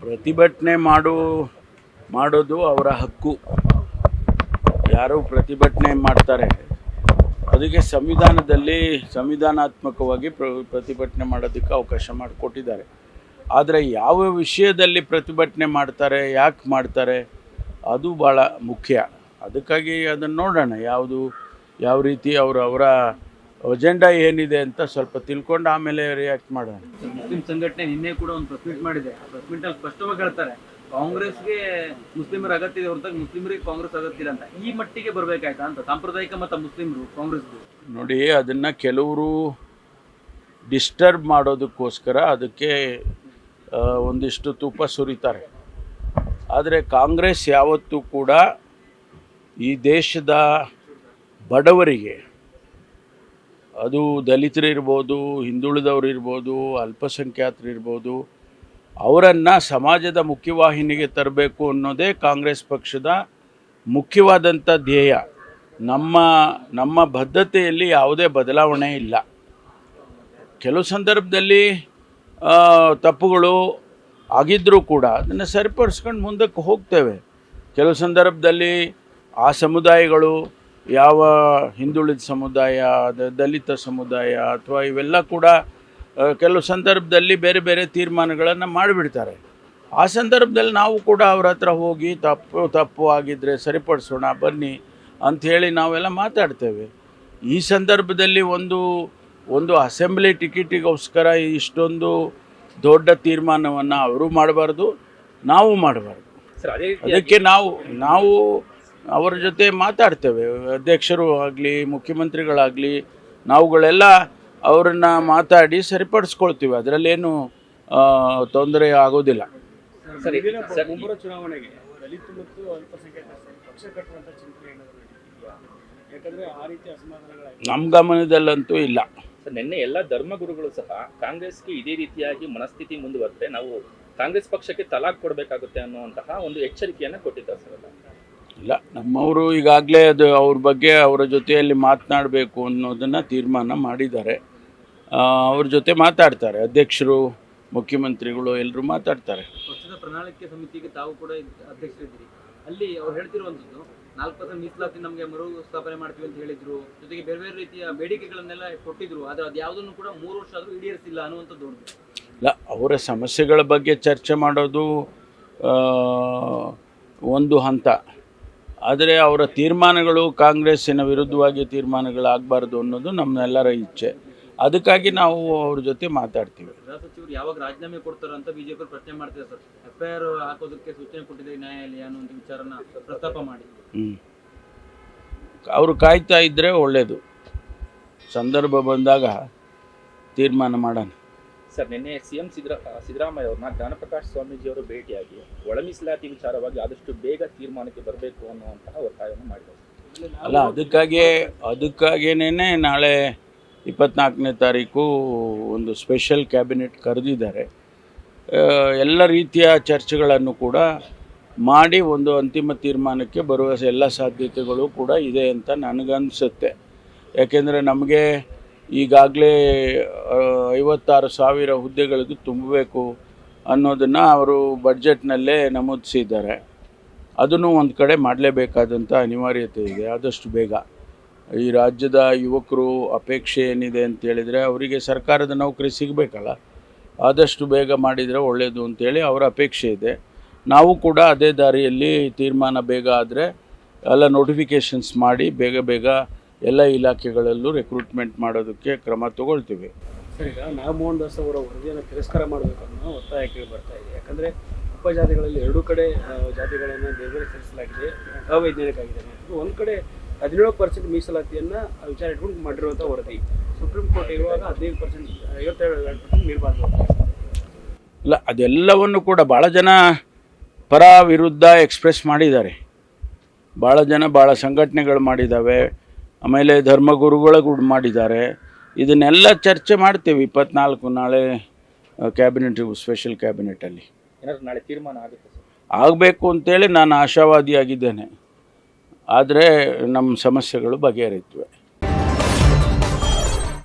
ಪ್ರತಿಭಟನೆ ಮಾಡೋದು ಅವರ ಹಕ್ಕು. ಯಾರು ಪ್ರತಿಭಟನೆ ಮಾಡ್ತಾರೆ ಅದಕ್ಕೆ ಸಂವಿಧಾನಾತ್ಮಕವಾಗಿ ಪ್ರತಿಭಟನೆ ಮಾಡೋದಕ್ಕೆ ಅವಕಾಶ ಮಾಡಿಕೊಟ್ಟಿದ್ದಾರೆ. ಆದರೆ ಯಾವ ವಿಷಯದಲ್ಲಿ ಪ್ರತಿಭಟನೆ ಮಾಡ್ತಾರೆ, ಯಾಕೆ ಮಾಡ್ತಾರೆ, ಅದು ಭಾಳ ಮುಖ್ಯ. ಅದಕ್ಕಾಗಿ ಅದನ್ನು ನೋಡೋಣ, ಯಾವ ರೀತಿ ಅವರ ಅಜೆಂಡಾ ಏನಿದೆ ಅಂತ ಸ್ವಲ್ಪ ತಿಳ್ಕೊಂಡು ಆಮೇಲೆ ರಿಯಾಕ್ಟ್ ಮಾಡೋಣ. ಮುಸ್ಲಿಂ ಸಂಘಟನೆ ನಿನ್ನೆ ಕೂಡ ಒಂದು ಪ್ರೆಸ್ ಮೀಟ್ ಮಾಡಿದೆ. ಪ್ರೆಸ್ ಮೀಟಲ್ಲಿ ಸ್ಪಷ್ಟವಾಗಿ ಹೇಳ್ತಾರೆ, ಕಾಂಗ್ರೆಸ್ಗೆ ಮುಸ್ಲಿಮರ ಅಗತ್ಯ ಇದೆ ಹೊರತಾಗಿ ಮುಸ್ಲಿಮರಿಗೆ ಕಾಂಗ್ರೆಸ್ ಅಗತ್ಯ ಇಲ್ಲ ಅಂತ. ಈ ಮಟ್ಟಿಗೆ ಬರಬೇಕಾಯ್ತಾ ಅಂತ ಸಾಂಪ್ರದಾಯಿಕ ಮತ್ತು ಮುಸ್ಲಿಮರು ಕಾಂಗ್ರೆಸ್ಗೆ? ನೋಡಿ, ಅದನ್ನು ಕೆಲವರು ಡಿಸ್ಟರ್ಬ್ ಮಾಡೋದಕ್ಕೋಸ್ಕರ ಅದಕ್ಕೆ ಒಂದಿಷ್ಟು ತುಪ್ಪ ಸುರಿತಾರೆ. ಆದರೆ ಕಾಂಗ್ರೆಸ್ ಯಾವತ್ತೂ ಕೂಡ ಈ ದೇಶದ ಬಡವರಿಗೆ, ಅದು ದಲಿತರಿರ್ಬೋದು, ಹಿಂದುಳಿದವರು ಇರ್ಬೋದು, ಅಲ್ಪಸಂಖ್ಯಾತರಿರ್ಬೋದು, ಅವರನ್ನು ಸಮಾಜದ ಮುಖ್ಯವಾಹಿನಿಗೆ ತರಬೇಕು ಅನ್ನೋದೇ ಕಾಂಗ್ರೆಸ್ ಪಕ್ಷದ ಮುಖ್ಯವಾದಂಥ ಧ್ಯೇಯ. ನಮ್ಮ ಬದ್ಧತೆಯಲ್ಲಿ ಯಾವುದೇ ಬದಲಾವಣೆ ಇಲ್ಲ. ಕೆಲವು ಸಂದರ್ಭದಲ್ಲಿ ತಪ್ಪುಗಳು ಆಗಿದ್ದರೂ ಕೂಡ ಅದನ್ನು ಸರಿಪಡಿಸ್ಕೊಂಡು ಮುಂದಕ್ಕೆ ಹೋಗ್ತೇವೆ. ಕೆಲವು ಸಂದರ್ಭದಲ್ಲಿ ಆ ಸಮುದಾಯಗಳು, ಯಾವ ಹಿಂದುಳಿದ ಸಮುದಾಯ, ದಲಿತ ಸಮುದಾಯ ಅಥವಾ ಇವೆಲ್ಲ ಕೂಡ ಕೆಲವು ಸಂದರ್ಭದಲ್ಲಿ ಬೇರೆ ಬೇರೆ ತೀರ್ಮಾನಗಳನ್ನು ಮಾಡಿಬಿಡ್ತಾರೆ. ಆ ಸಂದರ್ಭದಲ್ಲಿ ನಾವು ಕೂಡ ಅವ್ರ ಹತ್ರ ಹೋಗಿ ತಪ್ಪು ಆಗಿದ್ದರೆ ಸರಿಪಡಿಸೋಣ ಬನ್ನಿ ಅಂಥೇಳಿ ನಾವೆಲ್ಲ ಮಾತಾಡ್ತೇವೆ. ಈ ಸಂದರ್ಭದಲ್ಲಿ ಒಂದು ಅಸೆಂಬ್ಲಿ ಟಿಕೆಟಿಗೋಸ್ಕರ ಇಷ್ಟೊಂದು ದೊಡ್ಡ ತೀರ್ಮಾನವನ್ನು ಅವರು ಮಾಡಬಾರ್ದು, ನಾವು ಮಾಡಬಾರ್ದು. ಅದಕ್ಕೆ ನಾವು ಅವರ ಜೊತೆ ಮಾತಾಡ್ತೇವೆ. ಅಧ್ಯಕ್ಷರು ಆಗಲಿ, ಮುಖ್ಯಮಂತ್ರಿಗಳಾಗಲಿ, ನಾವುಗಳೆಲ್ಲ ಅವರನ್ನು ಮಾತಾಡಿ ಸರಿಪಡಿಸ್ಕೊಳ್ತೀವಿ. ಅದರಲ್ಲೇನು ತೊಂದರೆ ಆಗೋದಿಲ್ಲ. ಮುಂಬರುವ ಚುನಾವಣೆಗೆ ದಲಿತ ಮತ್ತು ಅಲ್ಪಸಂಖ್ಯಾತ ಪಕ್ಷ ಕಟ್ಟುವಂಥ ಚಿಂತನೆ ಏನಾದರೂ ಇದೆಯಾ? ಯಾಕಂದರೆ ಆ ರೀತಿ ಅಸಮಾಧಾನಗಳಾಗಿ ನಮ್ಮ ಗಮನದಲ್ಲಂತೂ ಇಲ್ಲ. ನಿನ್ನೆ ಎಲ್ಲ ಧರ್ಮಗುರುಗಳು ಸಹ ಕಾಂಗ್ರೆಸ್ಗೆ ಇದೇ ರೀತಿಯಾಗಿ ಮನಸ್ಥಿತಿ ಮುಂದುವರೆದ್ರೆ ನಾವು ಕಾಂಗ್ರೆಸ್ ಪಕ್ಷಕ್ಕೆ ತಲಾಖ್ ಕೊಡಬೇಕಾಗುತ್ತೆ ಅನ್ನುವಂತಹ ಒಂದು ಎಚ್ಚರಿಕೆಯನ್ನು ಕೊಟ್ಟಿದ್ದಾರೆ ಸರ್. ಇಲ್ಲ, ನಮ್ಮವರು ಈಗಾಗಲೇ ಅವ್ರ ಬಗ್ಗೆ ಅವರ ಜೊತೆಯಲ್ಲಿ ಮಾತನಾಡಬೇಕು ಅನ್ನೋದನ್ನು ತೀರ್ಮಾನ ಮಾಡಿದ್ದಾರೆ. ಅವ್ರ ಜೊತೆ ಮಾತಾಡ್ತಾರೆ. ಅಧ್ಯಕ್ಷರು, ಮುಖ್ಯಮಂತ್ರಿಗಳು ಎಲ್ಲರೂ ಮಾತಾಡ್ತಾರೆ. ಪಕ್ಷದ ಪ್ರಣಾಳಿಕೆ ಸಮಿತಿಗೆ ತಾವು ಕೂಡ ಅಧ್ಯಕ್ಷರಿದ್ದೀರಿ. ಅಲ್ಲಿ ಅವ್ರು ಹೇಳ್ತಿರುವಂಥದ್ದು 4% ಮೀಸಲಾತಿ ನಮಗೆ ಮರು ಸ್ಥಾಪನೆ ಮಾಡ್ತೀವಿ ಅಂತ ಹೇಳಿದ್ರು. ಜೊತೆಗೆ ಬೇರೆ ಬೇರೆ ರೀತಿಯ ಬೇಡಿಕೆಗಳನ್ನೆಲ್ಲ ಕೊಟ್ಟಿದ್ರು. ಆದರೆ ಅದು ಯಾವುದನ್ನು ಕೂಡ 3 ವರ್ಷ ಆದರೂ ಈಡೇರಿಸಿಲ್ಲ ಅನ್ನುವಂಥದ್ದು. ಇಲ್ಲ, ಅವರ ಸಮಸ್ಯೆಗಳ ಬಗ್ಗೆ ಚರ್ಚೆ ಮಾಡೋದು ಒಂದು ಹಂತ. ಆದರೆ ಅವರ ತೀರ್ಮಾನಗಳು ಕಾಂಗ್ರೆಸ್ಸಿನ ವಿರುದ್ಧವಾಗಿ ತೀರ್ಮಾನಗಳಾಗಬಾರ್ದು ಅನ್ನೋದು ನಮ್ಮೆಲ್ಲರ ಇಚ್ಛೆ. ಅದಕ್ಕಾಗಿ ನಾವು ಅವ್ರ ಜೊತೆ ಮಾತಾಡ್ತೀವಿ. ಗೃಹ ಸಚಿವರು ಯಾವಾಗ ರಾಜೀನಾಮೆ ಕೊಡ್ತಾರೆ ಅಂತ ಬಿಜೆಪಿ ಪ್ರಶ್ನೆ ಮಾಡ್ತಿದೆ ಸರ್. FIR ಹಾಕೋದಕ್ಕೆ ಸೂಚನೆ ಕೊಟ್ಟಿದೆ ನ್ಯಾಯಾಲಯ ಅನ್ನುವಂಥ ವಿಚಾರನ ಪ್ರಸ್ತಾಪ ಮಾಡಿ. ಅವರು ಕಾಯ್ತಾ ಇದ್ದರೆ ಒಳ್ಳೆಯದು. ಸಂದರ್ಭ ಬಂದಾಗ ತೀರ್ಮಾನ ಮಾಡೋಣ. ಸರ್, ನಿನ್ನೆ CM ಸಿದ್ದರಾಮಯ್ಯ ಅವ್ರನ್ನ ಜ್ಞಾನಪ್ರಕಾಶ್ ಸ್ವಾಮೀಜಿಯವರು ಭೇಟಿಯಾಗಿ ಒಳ ಮೀಸಲಾತಿ ವಿಚಾರವಾಗಿ ಆದಷ್ಟು ಬೇಗ ತೀರ್ಮಾನಕ್ಕೆ ಬರಬೇಕು ಅನ್ನುವಂತಹ ಒತ್ತಾಯವನ್ನು ಮಾಡಿದ್ದಾರೆ. ಅಲ್ಲ, ಅದಕ್ಕಾಗೇನೆ ನಾಳೆ 24ನೇ ತಾರೀಕು ಒಂದು ಸ್ಪೆಷಲ್ ಕ್ಯಾಬಿನೆಟ್ ಕರೆದಿದ್ದಾರೆ. ಎಲ್ಲ ರೀತಿಯ ಚರ್ಚೆಗಳನ್ನು ಕೂಡ ಮಾಡಿ ಒಂದು ಅಂತಿಮ ತೀರ್ಮಾನಕ್ಕೆ ಬರುವ ಎಲ್ಲ ಸಾಧ್ಯತೆಗಳು ಕೂಡ ಇದೆ ಅಂತ ನನಗನ್ನಿಸುತ್ತೆ. ಯಾಕೆಂದರೆ ನಮಗೆ ಈಗಾಗಲೇ 56,000 ಹುದ್ದೆಗಳಿಗೂ ತುಂಬಬೇಕು ಅನ್ನೋದನ್ನು ಅವರು ಬಡ್ಜೆಟ್ನಲ್ಲೇ ನಮೂದಿಸಿದ್ದಾರೆ. ಅದನ್ನು ಒಂದು ಕಡೆ ಮಾಡಲೇಬೇಕಾದಂಥ ಅನಿವಾರ್ಯತೆ ಇದೆ. ಆದಷ್ಟು ಬೇಗ ಈ ರಾಜ್ಯದ ಯುವಕರು ಅಪೇಕ್ಷೆ ಏನಿದೆ ಅಂತೇಳಿದರೆ ಅವರಿಗೆ ಸರ್ಕಾರದ ನೌಕರಿ ಸಿಗಬೇಕಲ್ಲ, ಆದಷ್ಟು ಬೇಗ ಮಾಡಿದರೆ ಒಳ್ಳೆಯದು ಅಂತೇಳಿ ಅವರ ಅಪೇಕ್ಷೆ ಇದೆ. ನಾವು ಕೂಡ ಅದೇ ದಾರಿಯಲ್ಲಿ ತೀರ್ಮಾನ ಬೇಗ ಆದರೆ ಎಲ್ಲ ನೋಟಿಫಿಕೇಷನ್ಸ್ ಮಾಡಿ ಬೇಗ ಎಲ್ಲ ಇಲಾಖೆಗಳಲ್ಲೂ ರಿಕ್ರೂಟ್ಮೆಂಟ್ ಮಾಡೋದಕ್ಕೆ ಕ್ರಮ ತಗೊಳ್ತೀವಿ. ಸರ್, ಈಗ ನಾಗಮೋಹನ್ ದಾಸ್ ಅವರ ವರದಿಯನ್ನು ತಿರಸ್ಕಾರ ಮಾಡಬೇಕು ಅನ್ನೋ ಒತ್ತಾಯ ಕೇಳಿ ಬರ್ತಾ ಇದೆ. ಯಾಕಂದರೆ ಉಪಜಾತಿಗಳಲ್ಲಿ 2 ಕಡೆ ಜಾತಿಗಳನ್ನು ಬೇರೆ ಸೇರಿಸಲಾಗಿದೆ, ಅವೈಜ್ಞಾನಿಕ ಆಗಿದೆ. ಒಂದು ಕಡೆ 17% ಮೀಸಲಾತಿಯನ್ನು ವಿಚಾರ ಇಟ್ಕೊಂಡು ಮಾಡಿರುವಂಥ ವರದಿ. ಸುಪ್ರೀಂ ಕೋರ್ಟ್ ಇರುವಾಗ 15%, 52% ಮೀರಬಾರ್ದು. ಇಲ್ಲ, ಅದೆಲ್ಲವನ್ನು ಕೂಡ ಭಾಳ ಜನ ಪರ ವಿರುದ್ಧ ಎಕ್ಸ್ಪ್ರೆಸ್ ಮಾಡಿದ್ದಾರೆ. ಭಾಳ ಜನ ಭಾಳ ಸಂಘಟನೆಗಳು ಮಾಡಿದ್ದಾವೆ. ಆಮೇಲೆ ಧರ್ಮಗುರುಗಳು ಮಾಡಿದ್ದಾರೆ. ಇದನ್ನೆಲ್ಲ ಚರ್ಚೆ ಮಾಡ್ತೀವಿ 24 ನಾಳೆ ಕ್ಯಾಬಿನೆಟ್, ಸ್ಪೆಷಲ್ ಕ್ಯಾಬಿನೆಟಲ್ಲಿ ಏನಾದರೂ ನಾಳೆ ತೀರ್ಮಾನ ಆಗುತ್ತೆ ಸರ್? ಆಗಬೇಕು ಅಂತೇಳಿ ನಾನು ಆಶಾವಾದಿಯಾಗಿದ್ದೇನೆ. ಆದರೆ ನಮ್ಮ ಸಮಸ್ಯೆಗಳು ಬಗೆಹರಿಯುತ್ತವೆ.